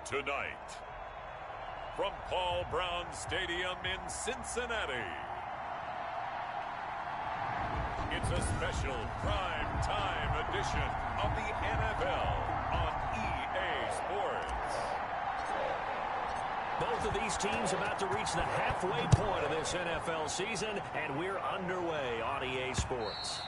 tonight. From Paul Brown Stadium in Cincinnati, it's a special prime time edition of the NFL on EA Sports. Both of these teams about to reach the halfway point of this NFL season, and we're underway on EA Sports.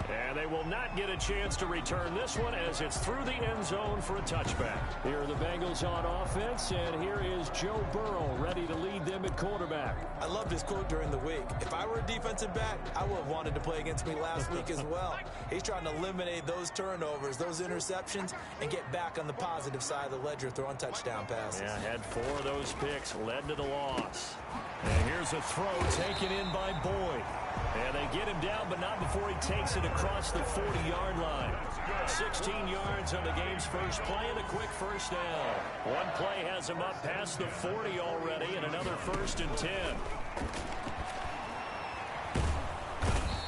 And they will not get a chance to return this one as it's through the end zone for a touchback. Here are the Bengals on offense, and here is Joe Burrow ready to lead them at quarterback. I loved his quote during the week. If I were a defensive back, I would have wanted to play against me last week as well. He's trying to eliminate those turnovers, those interceptions, and get back on the positive side of the ledger throwing touchdown passes. Yeah, had 4 of those picks, led to the loss. And here's a throw taken in by Boyd. And they get him down, but not before he takes it across the 40-yard line. 16 yards on the game's first play and a quick first down. One play has him up past the 40 already, and another 1st and 10.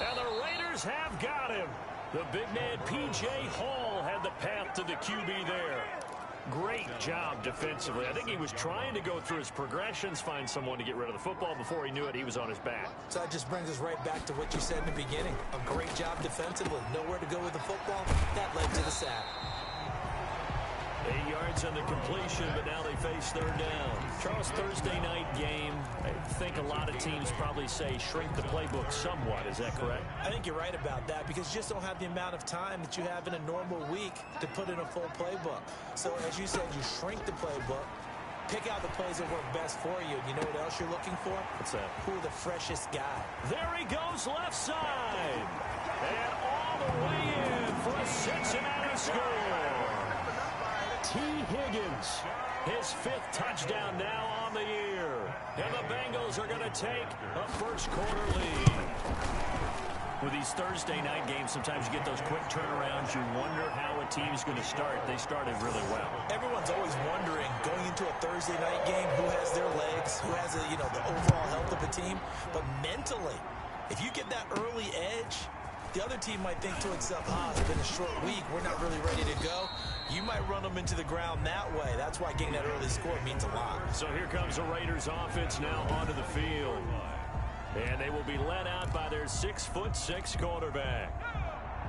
And the Raiders have got him. The big man P.J. Hall had the path to the QB there. Great job defensively. I think he was trying to go through his progressions, find someone to get rid of the football. Before he knew it, he was on his back. So that just brings us right back to what you said in the beginning. A great job defensively. Nowhere to go with the football. That led to the sack. 8 yards on the completion, but now they face 3rd down. Charles, Thursday night game, I think a lot of teams probably say shrink the playbook somewhat. Is that correct? I think you're right about that because you just don't have the amount of time that you have in a normal week to put in a full playbook. So as you said, you shrink the playbook, pick out the plays that work best for you. You know what else you're looking for? What's that? Who are the freshest guy? There he goes left side. And all the way in for a Cincinnati score. T. Higgins, his 5th touchdown now on the year. And the Bengals are going to take a first-quarter lead. With these Thursday night games, sometimes you get those quick turnarounds. You wonder how a team's going to start. They started really well. Everyone's always wondering, going into a Thursday night game, who has their legs, who has the overall health of a team. But mentally, if you get that early edge, the other team might think to itself, it's been a short week, we're not really ready to go. You might run them into the ground that way. That's why getting that early score means a lot. So here comes the Raiders offense now onto the field. And they will be led out by their 6'6" quarterback.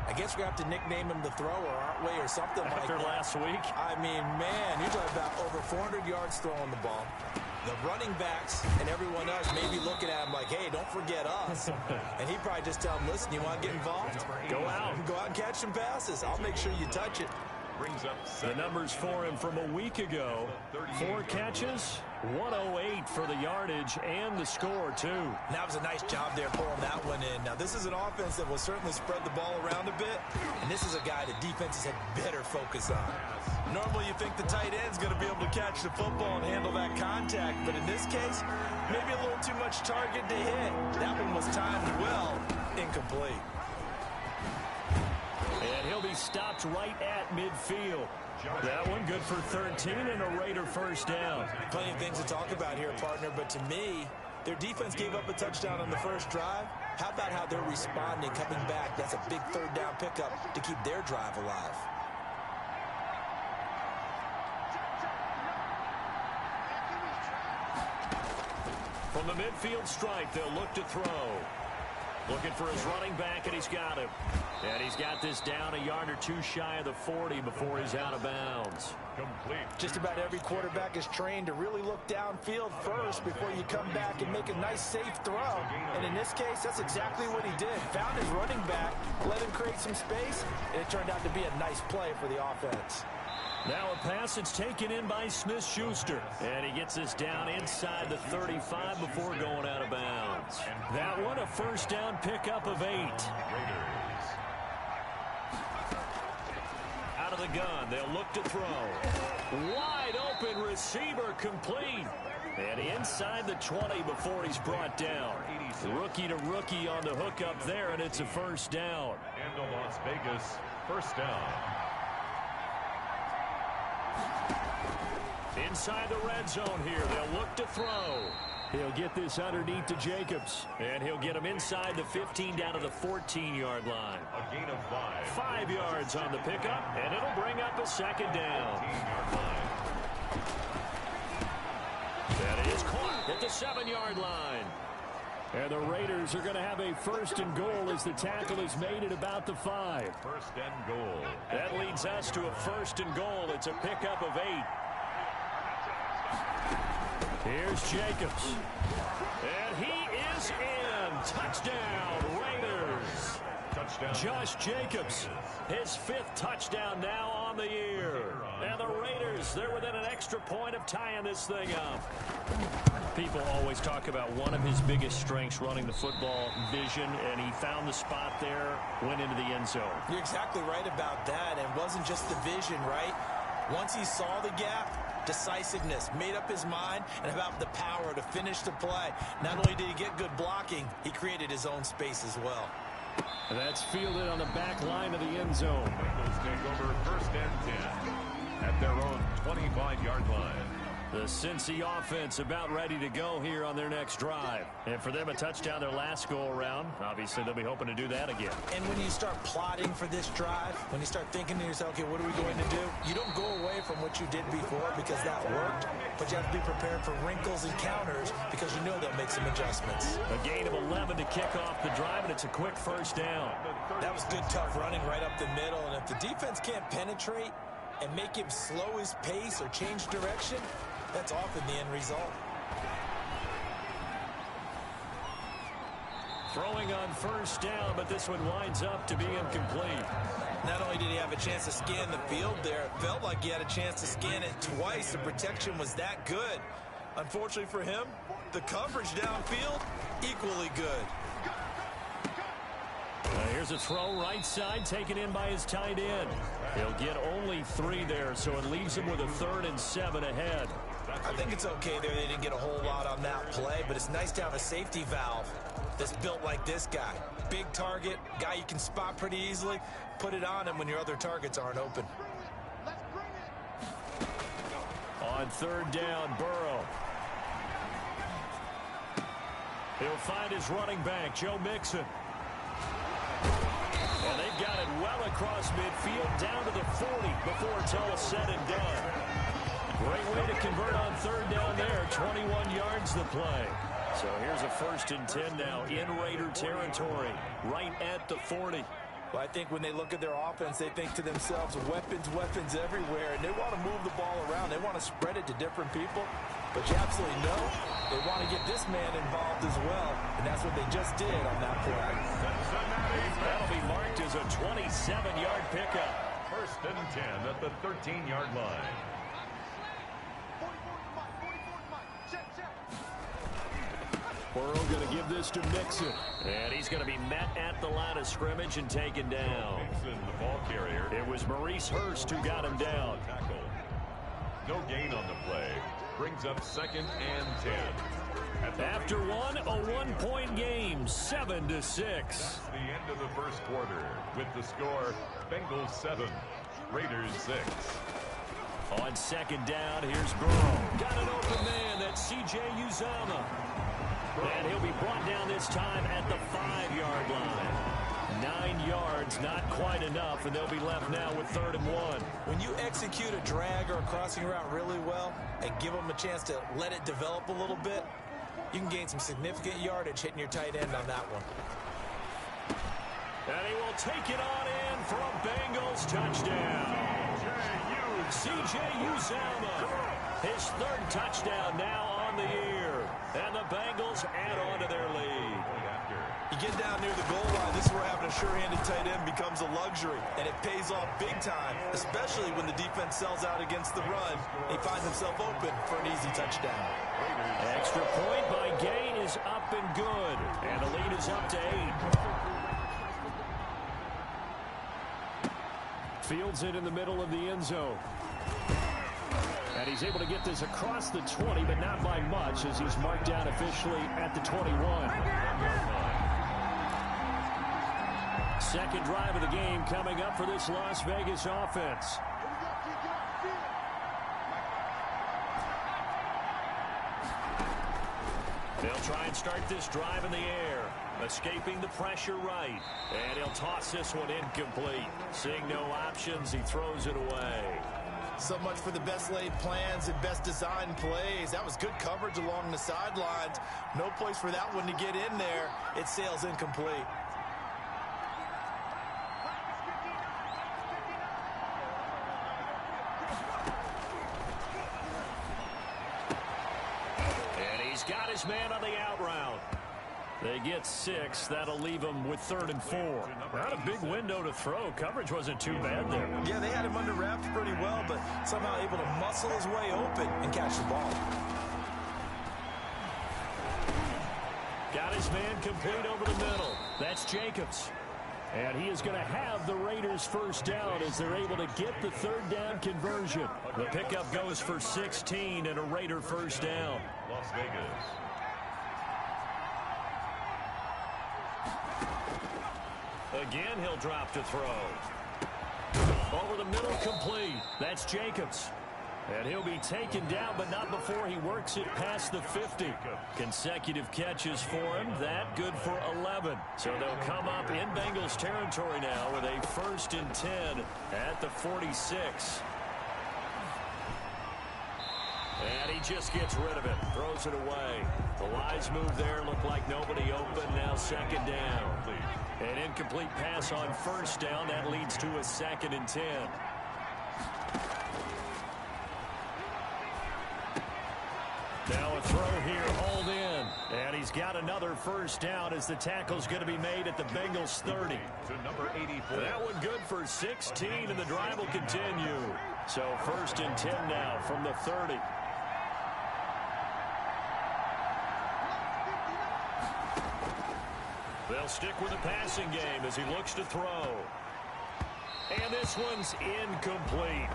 I guess we're going to have to nickname him the thrower, aren't we, or something like that. After last week? I mean, man, you're talking about over 400 yards throwing the ball. The running backs and everyone else may be looking at him like, hey, don't forget us. And he'd probably just tell him, listen, you want to get involved? Go out. Go out and catch some passes. I'll make sure you touch it. The numbers for him from a week ago. 4 catches, 108 for the yardage and the score, too. That was a nice job there pulling that one in. Now, this is an offense that will certainly spread the ball around a bit, and this is a guy that defenses had better focus on. Normally, you think the tight end's going to be able to catch the football and handle that contact, but in this case, maybe a little too much target to hit. That one was timed well, incomplete. And he'll be stopped right at midfield. That one good for 13 and a Raider first down. Plenty of things to talk about here, partner, but to me, their defense gave up a touchdown on the first drive. How about how they're responding, coming back? That's a big 3rd down pickup to keep their drive alive. From the midfield strike, they'll look to throw. Looking for his running back, and he's got him. And he's got this down a yard or 2 shy of the 40 before he's out of bounds. Complete. Just about every quarterback is trained to really look downfield first before you come back and make a nice, safe throw. And in this case, that's exactly what he did. Found his running back, let him create some space, and it turned out to be a nice play for the offense. Now a pass that's taken in by Smith-Schuster. And he gets this down inside the 35 before going out of bounds. That one a first down pickup of 8. Out of the gun, they'll look to throw. Wide open receiver complete. And inside the 20 before he's brought down. Rookie to rookie on the hook up there, and it's a first down. And the Las Vegas first down. Inside the red zone here, they'll look to throw. He'll get this underneath to Jacobs, and he'll get him inside the 15 down to the 14-yard line. A gain of 5. 5 yards on the pickup, and it'll bring up a second down. 15-yard line. 7-yard line. And the Raiders are going to have a 1st and goal as the tackle is made at about the 5. 1st and goal. That leads us to a 1st and goal. It's a pickup of 8. Here's Jacobs. And he is in. Touchdown, Raiders. Touchdown. Josh Jacobs, his 5th touchdown now on the year. And the Raiders, they're within an extra point of tying this thing up. People always talk about one of his biggest strengths, running the football, vision, and he found the spot there, went into the end zone. You're exactly right about that, and it wasn't just the vision, right? Once he saw the gap, decisiveness, made up his mind, and about the power to finish the play. Not only did he get good blocking, he created his own space as well. That's fielded on the back line of the end zone. Bengals take over 1st and 10 at their own 25-yard line. The Cincy offense about ready to go here on their next drive. And for them, a touchdown their last go-around. Obviously, they'll be hoping to do that again. And when you start plotting for this drive, when you start thinking to yourself, okay, what are we going to do? You don't go away from what you did before because that worked, but you have to be prepared for wrinkles and counters because you know they'll make some adjustments. A gain of 11 to kick off the drive, and it's a quick 1st down. That was good, tough running right up the middle, and if the defense can't penetrate and make him slow his pace or change direction, that's often the end result. Throwing on 1st down, but this one winds up to be incomplete. Not only did he have a chance to scan the field there, it felt like he had a chance to scan it twice. The protection was that good. Unfortunately for him, the coverage downfield, equally good. Here's a throw right side, taken in by his tight end. He'll get only 3 there, so it leaves him with a 3rd and 7 ahead. I think it's okay there. They didn't get a whole lot on that play, but it's nice to have a safety valve that's built like this guy. Big target, guy you can spot pretty easily. Put it on him when your other targets aren't open. On 3rd down, Burrow. He'll find his running back, Joe Mixon. And they've got it well across midfield, down to the 40 before it's all said and done. Great way to convert on 3rd down there. 21 yards the play. So here's a 1st and 10 now in Raider territory, right at the 40. Well, I think when they look at their offense, they think to themselves, weapons, weapons everywhere, and they want to move the ball around. They want to spread it to different people. But you absolutely know they want to get this man involved as well, and that's what they just did on that play. That'll be marked as a 27-yard pickup. 1st and 10 at the 13-yard line. Burrow going to give this to Mixon. And he's going to be met at the line of scrimmage and taken down. Mixon, the ball carrier. It was Maurice Hurst who got him down. Tackle. No gain on the play. Brings up 2nd and 10. After one, a 1-point game, 7-6. That's the end of the 1st quarter with the score, Bengals 7, Raiders 6. On 2nd down, here's Burrow. Got an open man, that's C.J. Uzomah. And he'll be brought down this time at the 5-yard line. 9 yards, not quite enough, and they'll be left now with 3rd and 1. When you execute a drag or a crossing route really well and give them a chance to let it develop a little bit, you can gain some significant yardage hitting your tight end on that one. And he will take it on in for a Bengals touchdown. C.J. Uzomah, his 3rd touchdown now on the year. And the Bengals add on to their lead. You get down near the goal line, this is where having a sure-handed tight end becomes a luxury, and it pays off big time, especially when the defense sells out against the run. He finds himself open for an easy touchdown. Extra point by Gain is up and good, and the lead is up to 8. Fields it in the middle of the end zone. And he's able to get this across the 20, but not by much, as he's marked down officially at the 21. 2nd drive of the game coming up for this Las Vegas offense. They'll try and start this drive in the air, escaping the pressure right. And he'll toss this one incomplete. Seeing no options, he throws it away. So much for the best laid plans and best designed plays. That was good coverage along the sidelines. No place for that one to get in there. It sails incomplete. And he's got his man on the out route. They get 6. That'll leave him with 3rd and 4. Not a big window to throw. Coverage wasn't too bad there. Yeah, they had him under wraps pretty well, but somehow able to muscle his way open and catch the ball. Got his man complete over the middle. That's Jacobs. And he is going to have the Raiders first down as they're able to get the 3rd down conversion. The pickup goes for 16 and a Raider first down. Las Vegas. Again, he'll drop to throw. Over the middle, complete. That's Jacobs. And he'll be taken down, but not before he works it past the 50. Consecutive catches for him. That good for 11. So they'll come up in Bengals territory now with a 1st and 10 at the 46. And he just gets rid of it. Throws it away. The wise move there. Looked like nobody open. Now 2nd down. An incomplete pass on 1st down. That leads to a 2nd and 10. Now a throw here, hauled in. And he's got another first down as the tackle's going to be made at the Bengals 30. To number 84. That one good for 16, and the drive will continue. So 1st and 10 now from the 30. They'll stick with the passing game as he looks to throw. And this one's incomplete.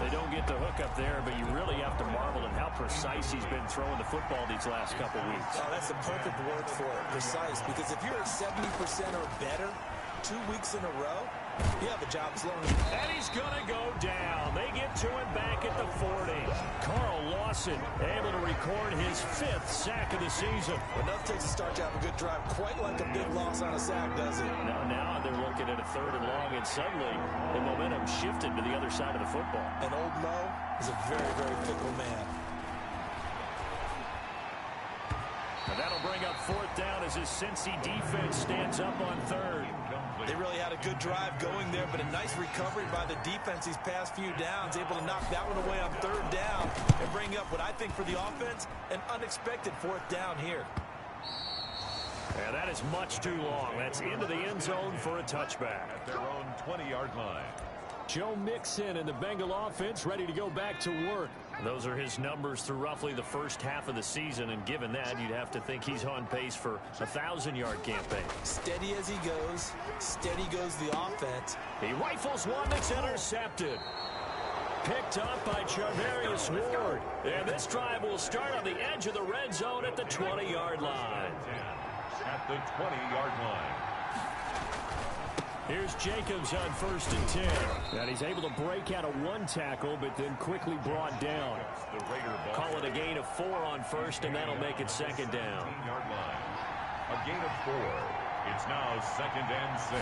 They don't get the hook up there, but you really have to marvel at how precise he's been throwing the football these last couple weeks. Oh, that's the perfect word for it, precise, because if you're at 70% or better 2 weeks in a row, you have a job slowing. And he's going to go down. They get to him back at the 40. Carl Lawson able to record his 5th sack of the season. Enough takes a start to have a good drive, quite like a big loss on a sack, does it? Now they're looking at a 3rd and long, and suddenly the momentum shifted to the other side of the football. And Old Mo is a very, very fickle man. And that'll bring up 4th down as his Cincy defense stands up on 3rd. They really had a good drive going there, but a nice recovery by the defense these past few downs, able to knock that one away on 3rd down and bring up what I think for the offense, an unexpected 4th down here. And that is much too long. That's into the end zone for a touchback. At their own 20-yard line. Joe Mixon and the Bengal offense ready to go back to work. Those are his numbers through roughly the first half of the season, and given that, you'd have to think he's on pace for a 1,000-yard campaign. Steady as he goes, steady goes the offense. He rifles one that's intercepted. Picked up by Charvarius Ward. And this drive will start on the edge of the red zone at the 20-yard line. At the 20-yard line. Here's Jacobs on 1st and 10. And he's able to break out of 1 tackle, but then quickly brought down. The Raider ball. Call it a gain of 4 on 1st, and that'll make it 2nd down. 15-yard line. A gain of 4. It's now 2nd and 6.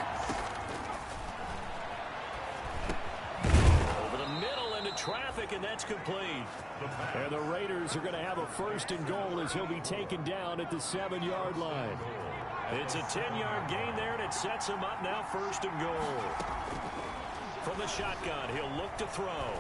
Over the middle into traffic, and that's complete. And the Raiders are going to have a 1st and goal as he'll be taken down at the 7-yard line. It's a 10-yard gain there, and it sets him up now 1st and goal. From the shotgun, he'll look to throw.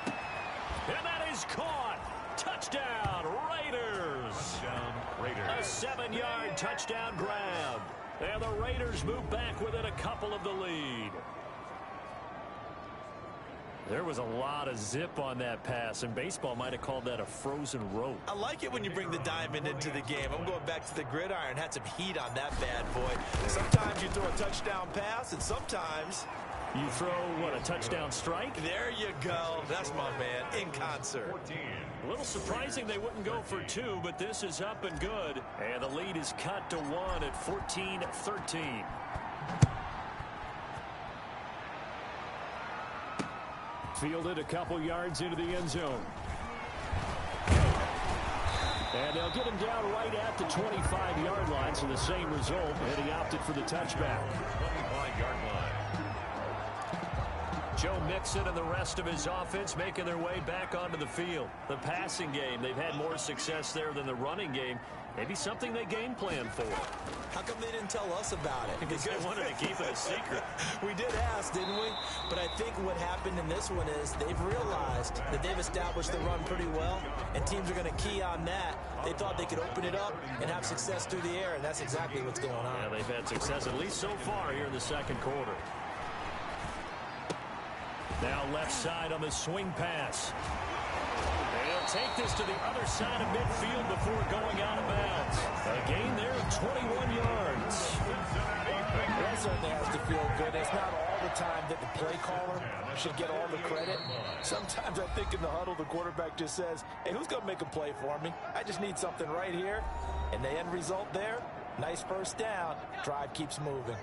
And that is caught. Touchdown, Raiders. Touchdown, Raiders. A 7-yard touchdown grab. And the Raiders move back within a couple of the lead. There was a lot of zip on that pass, and baseball might have called that a frozen rope. I like it when you bring the diamond into the game. I'm going back to the gridiron. Had some heat on that bad boy. Sometimes you throw a touchdown pass, and sometimes you throw, what, a touchdown strike? There you go. That's my man, in concert. 14. A little surprising they wouldn't go for 2, but this is up and good. And the lead is cut to 1 at 14-13. Fielded a couple yards into the end zone. And they'll get him down right at the 25-yard line, so the same result, and he opted for the touchback. 25-yard line. Joe Mixon and the rest of his offense making their way back onto the field. The passing game, they've had more success there than the running game. Maybe something they game plan for. How come they didn't tell us about it? Because they wanted to keep it a secret. We did ask, didn't we? But I think what happened in this one is they've realized that they've established the run pretty well, and teams are going to key on that. They thought they could open it up and have success through the air, and that's exactly what's going on. Yeah, they've had success at least so far here in the second quarter. Now left side on the swing pass. They'll take this to the other side of midfield before going out of bounds. A gain there of 21 yards. That certainly has to feel good. It's not all the time that the play caller should get all the credit. Sometimes I think in the huddle, the quarterback just says, hey, who's going to make a play for me? I just need something right here. And the end result there, nice first down. Drive keeps moving.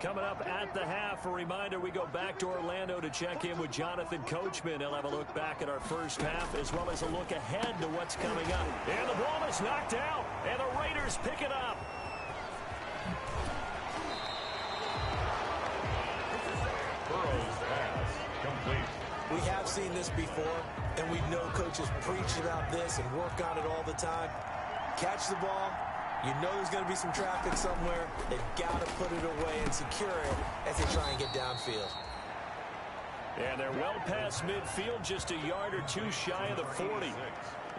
Coming up at the half, a reminder, we go back to Orlando to check in with Jonathan Coachman. He'll have a look back at our first half as well as a look ahead to what's coming up. And the ball is knocked out, and the Raiders pick it up. Burrow's pass complete. We have seen this before, and we know coaches preach about this and work on it all the time. Catch the ball. You know there's going to be some traffic somewhere. They've got to put it away and secure it as they try and get downfield. And they're well past midfield, just a yard or two shy of the 40.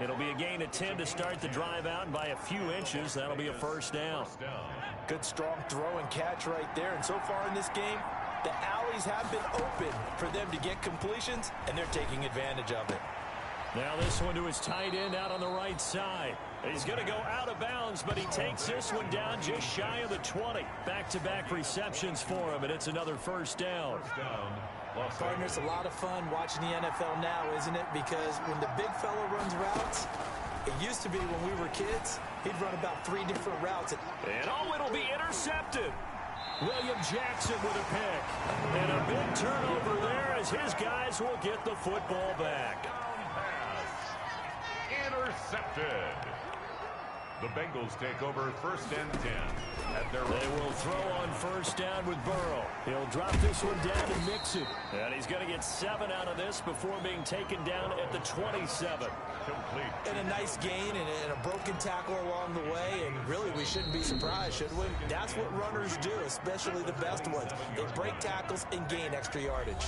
It'll be a gain of 10 to start the drive out, and by a few inches, that'll be a first down. Good strong throw and catch right there. And so far in this game, the alleys have been open for them to get completions, and they're taking advantage of it. Now this one to his tight end out on the right side. He's going to go out of bounds, but he takes this one down just shy of the 20. Back-to-back receptions for him, and it's another first down. Partner, it's a lot of fun watching the NFL now, isn't it? Because when the big fella runs routes, it used to be when we were kids, he'd run about 3 different routes. And oh, it'll be intercepted. William Jackson with a pick. And a big turnover there as his guys will get the football back. Intercepted. The Bengals take over first and 10 at their They will throw on first down with Burrow. He'll drop this one down to Mixon. And he's going to get 7 out of this before being taken down at the 27. complete. And a nice gain and a broken tackle along the way, and really we shouldn't be surprised, should we? That's what runners do, especially the best ones. They break tackles and gain extra yardage.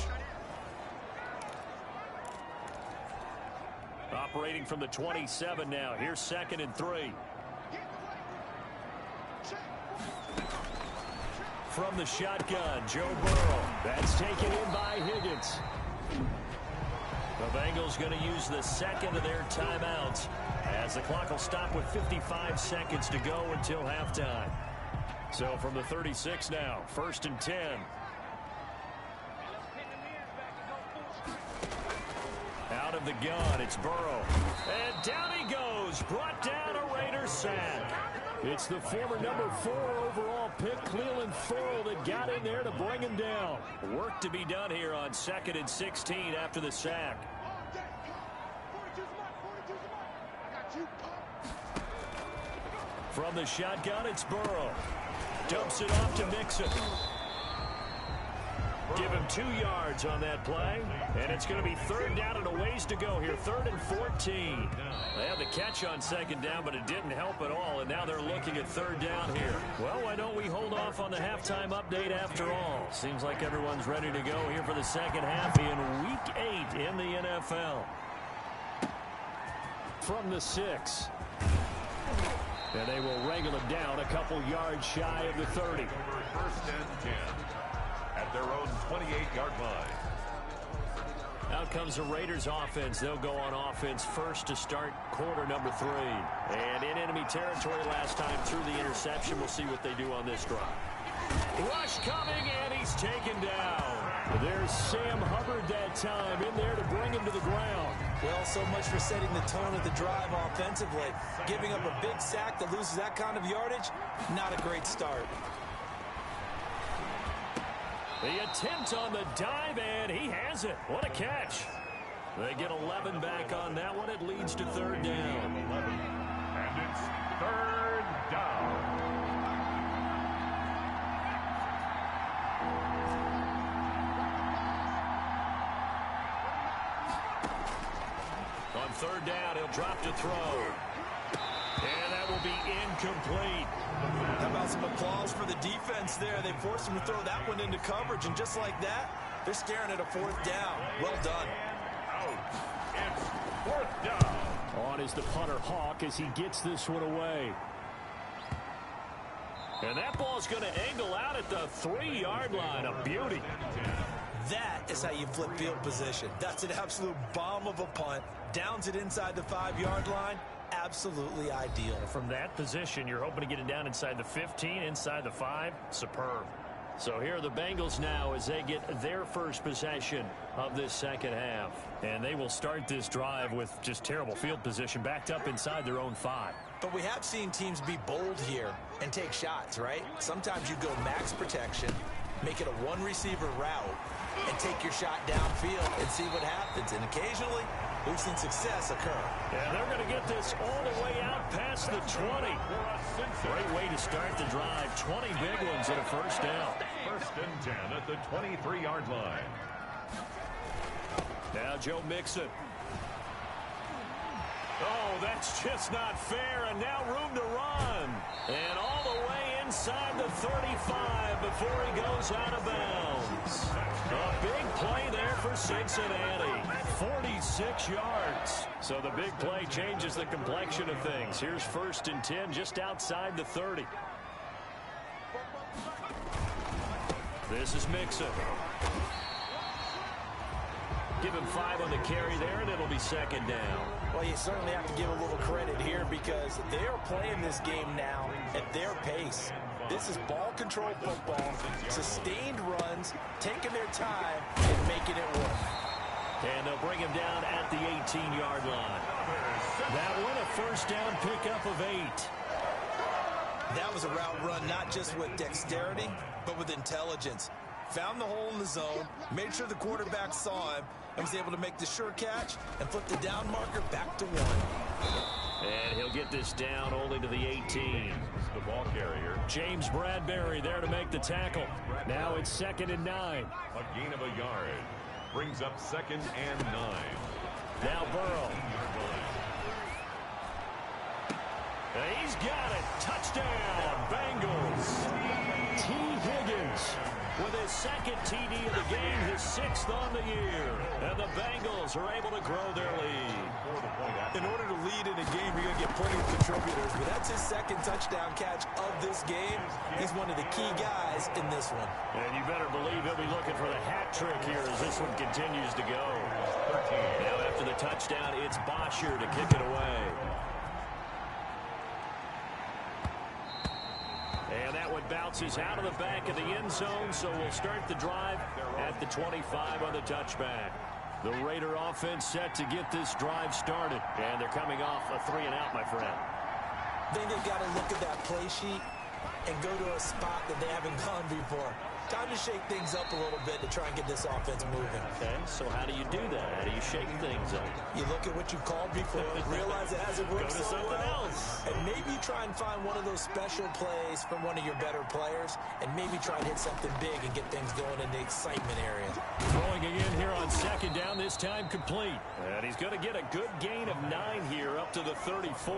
Operating from the 27 now. Here's 2nd and 3. From the shotgun, Joe Burrow. That's taken in by Higgins. The Bengals going to use the second of their timeouts as the clock will stop with 55 seconds to go until halftime. So from the 36 now, 1st and 10. Out of the gun, it's Burrow. And down he goes, brought down a Raider sack. It's the former number 4 overall pick, Cleveland Ferrell, that got in there to bring him down. Work to be done here on 2nd and 16 after the sack. From the shotgun, it's Burrow. Dumps it off to Mixon. Give him 2 yards on that play, and it's going to be 3rd down and a ways to go here. 3rd and 14. They had the catch on 2nd down, but it didn't help at all, and now they're looking at 3rd down here. Well, why don't we hold off on the halftime update after all? Seems like everyone's ready to go here for the second half in Week 8 in the NFL. From the 6. And they will wrangle it down a couple yards shy of the 30. 1st and 10. At their own 28-yard line. Out comes the Raiders offense. They'll go on offense first to start quarter number 3. And in enemy territory last time through the interception. We'll see what they do on this drive. Rush coming, and he's taken down. There's Sam Hubbard that time in there to bring him to the ground. Well, so much for setting the tone of the drive offensively. Giving up a big sack that loses that kind of yardage, not a great start. The attempt on the dive, and he has it. What a catch. They get 11 back on that one. It leads to 3rd down. 11. And it's 3rd down. third down. He'll drop to throw. And that will be incomplete. How about some applause for the defense there? They forced him to throw that one into coverage, and just like that, they're staring at a fourth down. Well done. It's fourth down. On is the punter, Hawk, as he gets this one away. And that ball's going to angle out at the 3-yard line. A beauty. That is how you flip field position. That's an absolute bomb of a punt. Downs it inside the 5-yard line. Absolutely ideal. From that position, you're hoping to get it down inside the 15, inside the 5. Superb. So here are the Bengals now as they get their first possession of this second half. And they will start this drive with just terrible field position backed up inside their own 5. But we have seen teams be bold here and take shots, right? Sometimes you go max protection, make it a one-receiver route, and take your shot downfield and see what happens. And occasionally, we've seen success occur. Yeah, they're going to get this all the way out past the 20. Great way to start the drive. 20 big ones and a first down. First and 10 at the 23-yard line. Now Joe Mixon. Oh, that's just not fair, and now room to run. And all the way inside the 35 before he goes out of bounds. A big play there for Cincinnati. 46 yards. So the big play changes the complexion of things. Here's first and 10 just outside the 30. This is Mixon. Give him 5 on the carry there, and it'll be second down. Well, you certainly have to give a little credit here because they are playing this game now at their pace. This is ball control football, sustained runs, taking their time and making it work. And they'll bring him down at the 18-yard line. That one, a first down pickup of 8. That was a route run not just with dexterity, but with intelligence. Found the hole in the zone, made sure the quarterback saw him, and was able to make the sure catch and flip the down marker back to 1. And he'll get this down only to the 18. The ball carrier. James Bradbury there to make the tackle. Now it's second and 9. A gain of a yard. Brings up second and 9. Now Burrow. And he's got it. Touchdown, Bengals. T. Higgins with his second TD of the game, his 6th on the year. And the Bengals are able to grow their lead. In order to lead in a game, you're going to get plenty of contributors, but that's his second touchdown catch of this game. He's one of the key guys in this one. And you better believe he'll be looking for the hat trick here as this one continues to go. Now after the touchdown, it's Bosher to kick it away. And that one bounces out of the back of the end zone, so we'll start the drive at the 25 on the touchback. The Raider offense set to get this drive started. And they're coming off a 3-and-out, my friend. Then they've got to look at that play sheet and go to a spot that they haven't gone before. Time to shake things up a little bit to try and get this offense moving. Okay, so how do you do that? How do you shake things up? You look at what you called before, realize it hasn't worked Go to so something well, else. and maybe try and find one of those special plays from one of your better players, and maybe try and hit something big and get things going in the excitement area. Throwing again here on second down, this time complete. And he's going to get a good gain of 9 here up to the 34.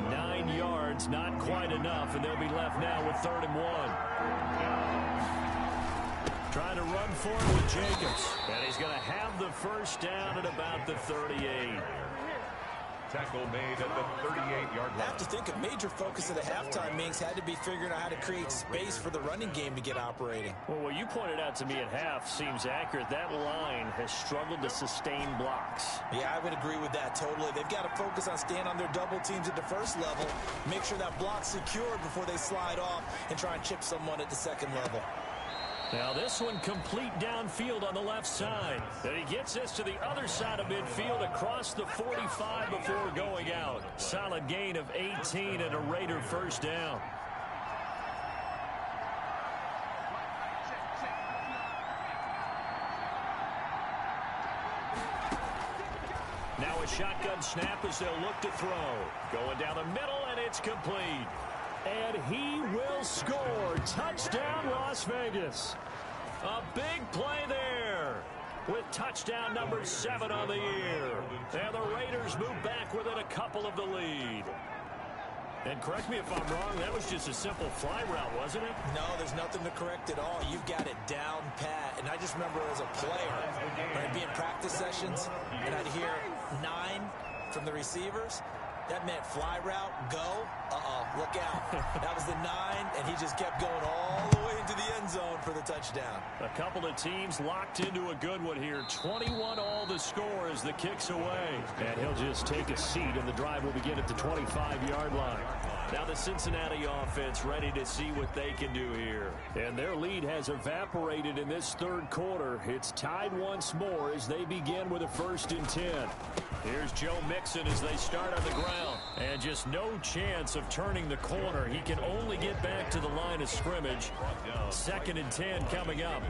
9 yards, not quite enough, and they'll be left now with 3rd and 1. Trying to run for it with Jacobs. And he's going to have the first down at about the 38. Tackle made at the 38-yard line. I have to think a major focus of the halftime meetings had to be figuring out how to create space for the running game to get operating. Well, what you pointed out to me at half seems accurate. That line has struggled to sustain blocks. Yeah, I would agree with that totally. They've got to focus on staying on their double teams at the first level, make sure that block's secured before they slide off and try and chip someone at the second level. Now this one complete downfield on the left side. Then he gets this to the other side of midfield across the 45 before going out. Solid gain of 18 and a Raider first down. Now a shotgun snap as they'll look to throw. Going down the middle, and it's complete. And he will score. Touchdown, Las Vegas. A big play there. with touchdown number 7 on the year. And the Raiders move back within a couple of the lead. And correct me if I'm wrong, that was just a simple fly route, wasn't it? No, there's nothing to correct at all. You've got it down pat. And I just remember as a player, when I'd be in practice sessions, and I'd hear 9 from the receivers. That meant fly route, go. Look out. That was the 9, and he just kept going all the way into the end zone for the touchdown. A couple of teams locked into a good one here. 21 all the score as the kick's away. And he'll just take a seat, and the drive will begin at the 25-yard line. Now the Cincinnati offense ready to see what they can do here. And their lead has evaporated in this third quarter. It's tied once more as they begin with a 1st and 10. Here's Joe Mixon as they start on the ground. And just no chance of turning the corner. He can only get back to the line of scrimmage. 2nd and 10 coming up.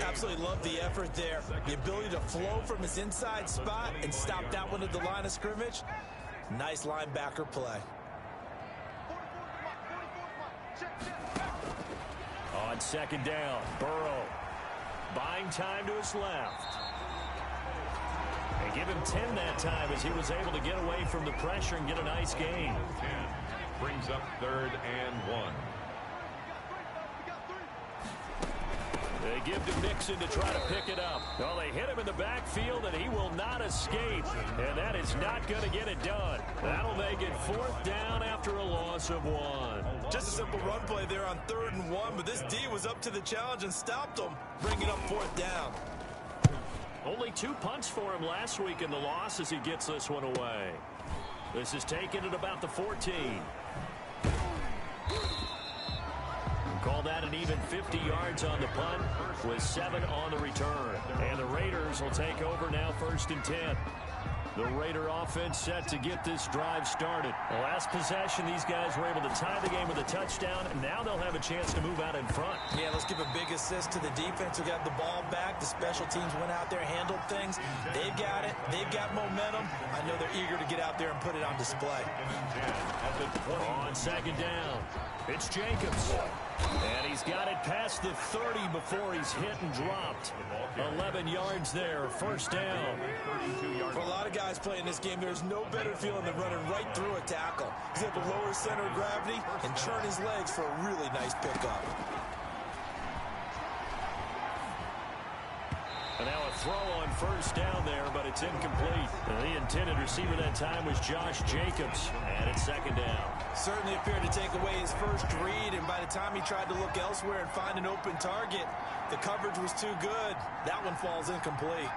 Absolutely love the effort there. The ability to flow from his inside spot and stop that one at the line of scrimmage. Nice linebacker play. On 2nd down, Burrow buying time to his left. And give him 10 that time as he was able to get away from the pressure and get a nice gain. 10 brings up 3rd and 1. They give to Mixon to try to pick it up. Well, they hit him in the backfield, and he will not escape. And that is not going to get it done. That'll make it 4th down after a loss of 1. Just a simple run play there on 3rd and 1, but this D was up to the challenge and stopped him, bringing up 4th down. Only 2 punts for him last week in the loss as he gets this one away. This is taken at about the 14. Call that an even 50 yards on the punt with 7 on the return. And the Raiders will take over now 1st and 10. The Raider offense set to get this drive started. The last possession, these guys were able to tie the game with a touchdown, and now they'll have a chance to move out in front. Yeah, let's give a big assist to the defense who got the ball back. The special teams went out there, handled things. They've got it. They've got momentum. I know they're eager to get out there and put it on display. On 2nd down, it's Jacobs. And he's got it past the 30 before he's hit and dropped. 11 yards there, 1st down. For a lot of guys playing this game, there's no better feeling than running right through a tackle. He's able to lower his center of gravity and churn his legs for a really nice pickup. And now a throw on 1st down there, but it's incomplete. And the intended receiver that time was Josh Jacobs. And it's 2nd down. Certainly appeared to take away his first read, and by the time he tried to look elsewhere and find an open target, the coverage was too good. That one falls incomplete.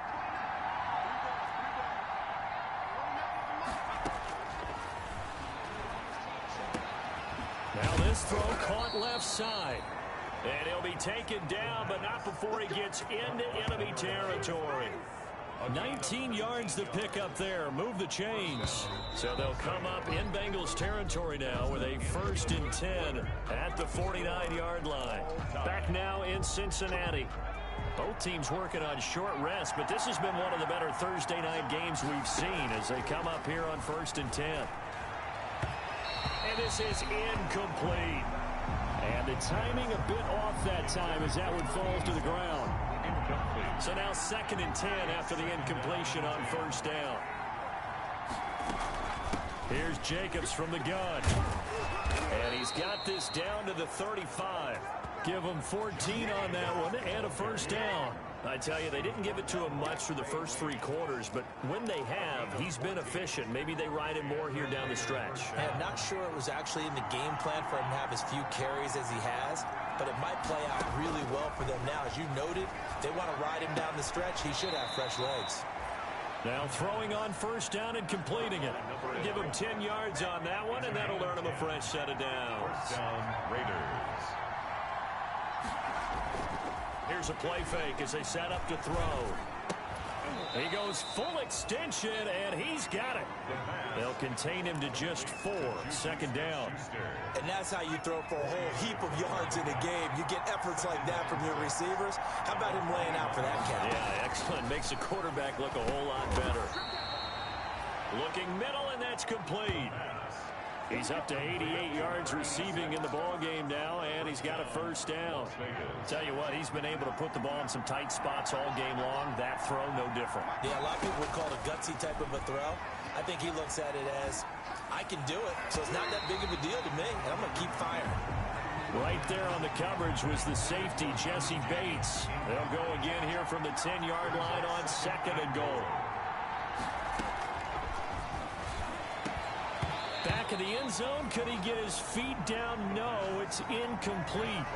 Now this throw caught left side. And he'll be taken down, but not before he gets into enemy territory. 19 yards to pick up there. Move the chains. So they'll come up in Bengals territory now with a 1st and 10 at the 49-yard line. Back now in Cincinnati. Both teams working on short rest, but this has been one of the better Thursday night games we've seen as they come up here on 1st and 10. And this is incomplete. And the timing a bit off that time as that one falls to the ground. So now 2nd and 10 after the incompletion on 1st down. Here's Jacobs from the gun. And he's got this down to the 35. Give him 14 on that one and a 1st down. I tell you, they didn't give it to him much through the first 3 quarters, but when they have, he's been efficient. Maybe they ride him more here down the stretch. I'm not sure it was actually in the game plan for him to have as few carries as he has, but it might play out really well for them now. As you noted, they want to ride him down the stretch. He should have fresh legs. Now throwing on 1st down and completing it. Give him 10 yards on that one, and that'll earn him a fresh set of downs. Down Raiders. Here's a play fake as they set up to throw. He goes full extension, and he's got it. They'll contain him to just 4. 2nd down. And that's how you throw for a whole heap of yards in a game. You get efforts like that from your receivers. How about him laying out for that catch? Yeah, excellent. Makes the quarterback look a whole lot better. Looking middle, and that's complete. He's up to 88 yards receiving in the ball game now, and he's got a first down. Tell you what, he's been able to put the ball in some tight spots all game long. That throw, no different. Yeah, a lot of people would call it a gutsy type of a throw. I think he looks at it as, I can do it, so it's not that big of a deal to me, and I'm going to keep firing. Right there on the coverage was the safety, Jesse Bates. They'll go again here from the 10-yard line on 2nd and goal. Back in the end zone, could he get his feet down? No, it's incomplete.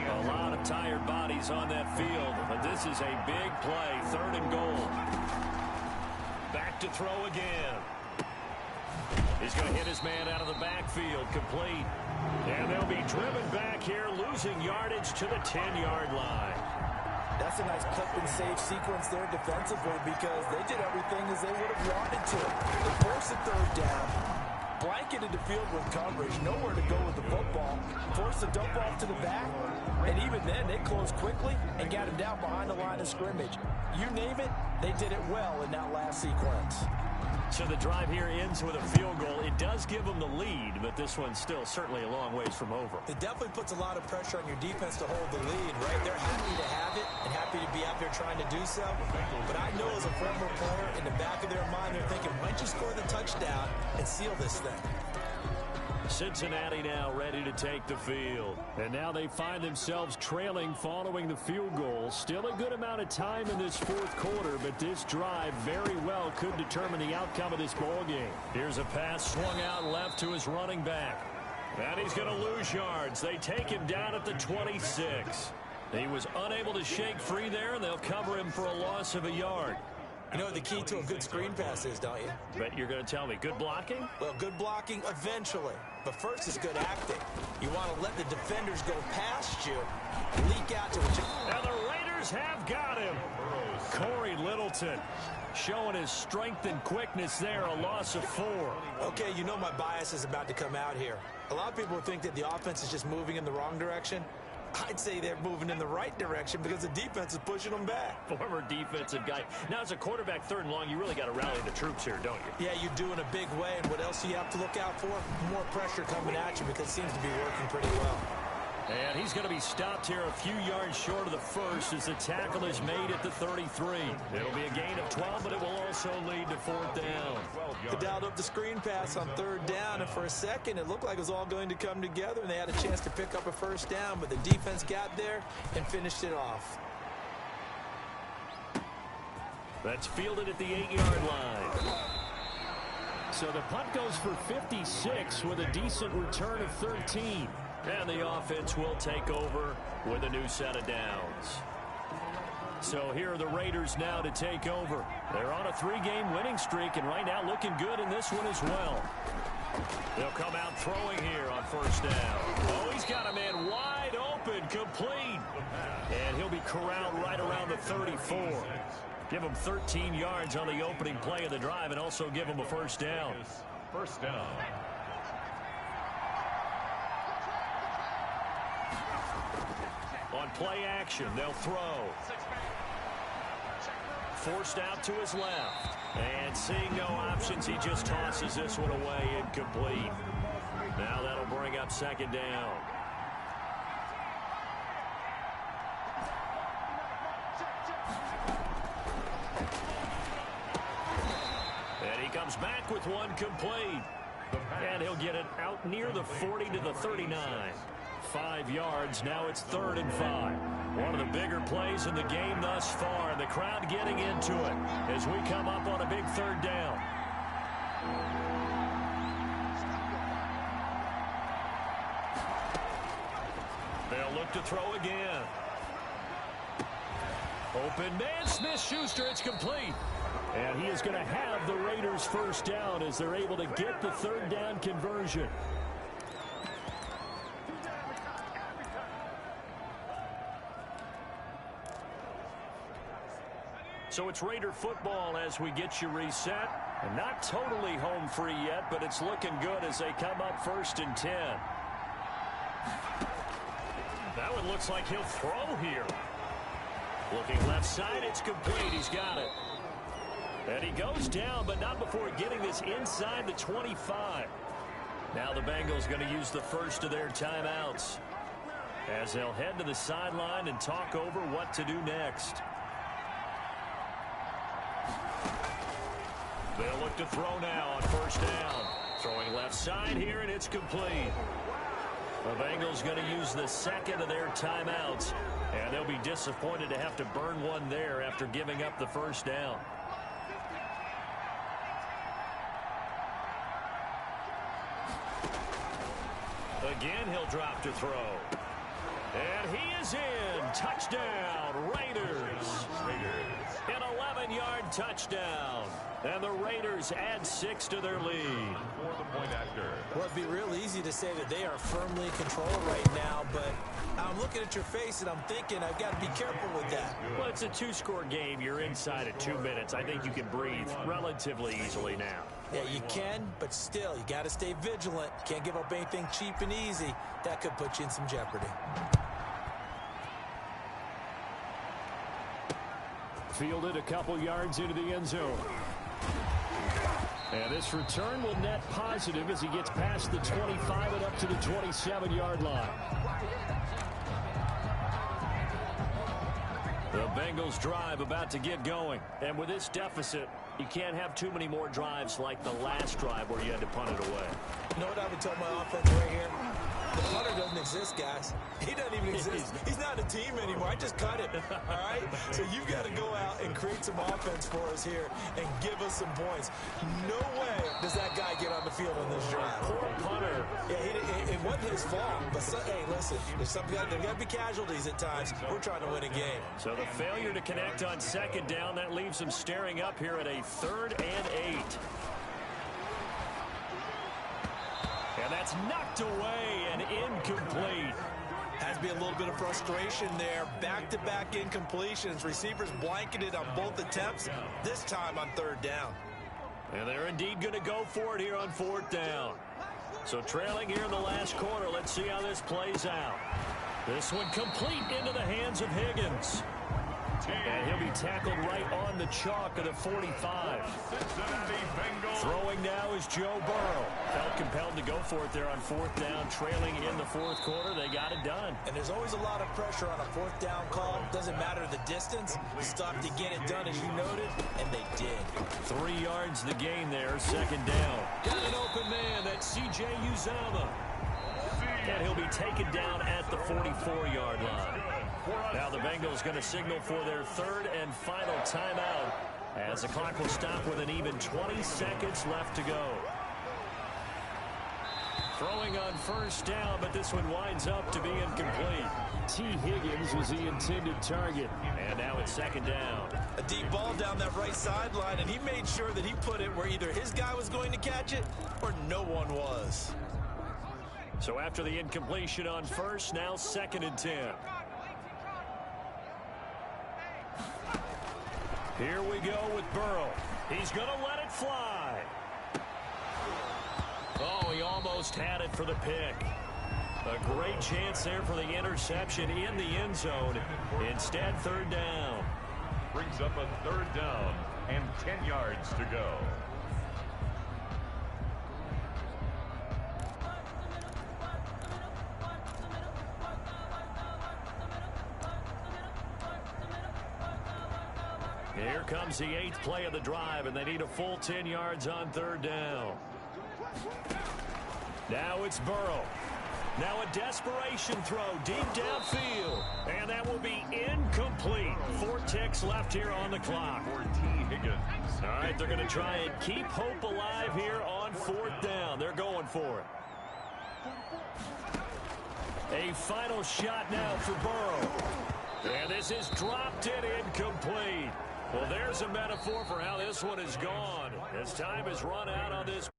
A lot of tired bodies on that field, but this is a big play, 3rd and goal. Back to throw again. He's going to hit his man out of the backfield, complete. And they'll be driven back here, losing yardage to the 10-yard line. That's a nice clip and save sequence there defensively because they did everything as they would have wanted to. They forced a 3rd down, blanketed the field with coverage, nowhere to go with the football, forced the dump off to the back, and even then they closed quickly and got him down behind the line of scrimmage. You name it, they did it well in that last sequence. So the drive here ends with a field goal. It does give them the lead, but this one's still certainly a long ways from over. It definitely puts a lot of pressure on your defense to hold the lead, right? They're happy to have it and happy to be out there trying to do so. But I know as a former player, in the back of their mind, they're thinking, why don't you score the touchdown and seal this thing? Cincinnati now ready to take the field. And now they find themselves trailing following the field goal. Still a good amount of time in this 4th quarter, but this drive very well could determine the outcome of this ball game. Here's a pass swung out left to his running back. And he's going to lose yards. They take him down at the 26. He was unable to shake free there, and they'll cover him for a loss of a yard. You know what the key to a good screen pass is, don't you? Bet you're going to tell me. Good blocking? Well, good blocking eventually. But first is good acting. You want to let the defenders go past you, leak out to what you... And the Raiders have got him. Corey Littleton showing his strength and quickness there, a loss of 4. Okay, you know my bias is about to come out here. A lot of people think that the offense is just moving in the wrong direction. I'd say they're moving in the right direction because the defense is pushing them back. Former defensive guy. Now, as a quarterback 3rd and long, you really got to rally the troops here, don't you? Yeah, you do in a big way. And what else do you have to look out for? More pressure coming at you because it seems to be working pretty well. And he's going to be stopped here a few yards short of the first as the tackle is made at the 33. It'll be a gain of 12, but it will also lead to 4th down. They dialed up the screen pass on 3rd down, and for a second it looked like it was all going to come together, and they had a chance to pick up a 1st down, but the defense got there and finished it off. That's fielded at the 8-yard line. So the punt goes for 56 with a decent return of 13. And the offense will take over with a new set of downs. So here are the Raiders now to take over. They're on a 3-game winning streak, and right now looking good in this one as well. They'll come out throwing here on 1st down. Oh, he's got a man wide open, complete. And he'll be corralled right around the 34. Give him 13 yards on the opening play of the drive and also give him a 1st down. 1st down. On play action, they'll throw. Forced out to his left. And seeing no options, he just tosses this one away, incomplete. Now that'll bring up 2nd down. And he comes back with one complete. And he'll get it out near the 40 to the 39. 5 yards. Now it's 3rd and 5. One of the bigger plays in the game thus far. The crowd getting into it as we come up on a big 3rd down. They'll look to throw again. Open man, Smith-Schuster. It's complete. And he is going to have the Raiders' 1st down as they're able to get the 3rd down conversion. So it's Raider football as we get you reset. And not totally home free yet, but it's looking good as they come up 1st and 10. That one looks like he'll throw here. Looking left side, it's complete. He's got it. And he goes down, but not before getting this inside the 25. Now the Bengals going to use the first of their timeouts as they'll head to the sideline and talk over what to do next. They'll look to throw now on first down. Throwing left side here, and it's complete. The Bengals going to use the second of their timeouts, and they'll be disappointed to have to burn one there after giving up the first down. Again, he'll drop to throw. And he is in. Touchdown, Raiders. An 11-yard touchdown. And the Raiders add 6 to their lead. Well, it'd be real easy to say that they are firmly in control right now, but I'm looking at your face and I'm thinking I've got to be careful with that. Well, it's a 2-score game. You're inside at 2 minutes. I think you can breathe relatively easily now. Yeah, you can, but still, you got to stay vigilant. Can't give up anything cheap and easy. That could put you in some jeopardy. Fielded a couple yards into the end zone. And this return will net positive as he gets past the 25 and up to the 27-yard line. The Bengals drive about to get going. And with this deficit, you can't have too many more drives like the last drive where you had to punt it away. You know what I would tell my offense right here? The punter doesn't exist, guys. He doesn't even exist. He's not a team anymore. I just cut him. All right? So you've got to go out and create some offense for us here and give us some points. No way does that guy get on the field on this drive. Poor punter. Yeah, it wasn't his fault. But, hey, listen, there's got to be casualties at times. We're trying to win a game. So the failure to connect on second down, that leaves him staring up here at a 3rd and 8. And that's knocked away and incomplete. Has to be a little bit of frustration there. Back-to-back incompletions. Receivers blanketed on both attempts, this time on 3rd down. And they're indeed going to go for it here on 4th down. So trailing here in the last quarter, let's see how this plays out. This one complete into the hands of Higgins. And he'll be tackled right on the chalk of the 45. Throwing now is Joe Burrow. Felt compelled to go for it there on 4th down, trailing in the 4th quarter. They got it done. And there's always a lot of pressure on a 4th down call. Doesn't matter the distance. Stop to get it done, as you noted, and they did. 3 yards the gain there, 2nd down. Got an open man. That's C.J. Uzomah. And he'll be taken down at the 44-yard line. Now the Bengals going to signal for their 3rd and final timeout as the clock will stop with an even 20 seconds left to go. Throwing on first down, but this one winds up to be incomplete. T. Higgins was the intended target. And now it's 2nd down. A deep ball down that right sideline, and he made sure that he put it where either his guy was going to catch it or no one was. So after the incompletion on first, now 2nd and 10. Here we go with Burrow. He's going to let it fly. Oh, he almost had it for the pick. A great chance there for the interception in the end zone. Instead, 3rd down. Brings up a 3rd down and 10 yards to go. Here comes the 8th play of the drive, and they need a full 10 yards on 3rd down. Now it's Burrow. Now a desperation throw deep downfield. And that will be incomplete. 4 ticks left here on the clock. For T. Higgins. All right, they're going to try and keep hope alive here on 4th down. They're going for it. A final shot now for Burrow. And this is dropped in incomplete. Well, there's a metaphor for how this one is gone as time has run out on this.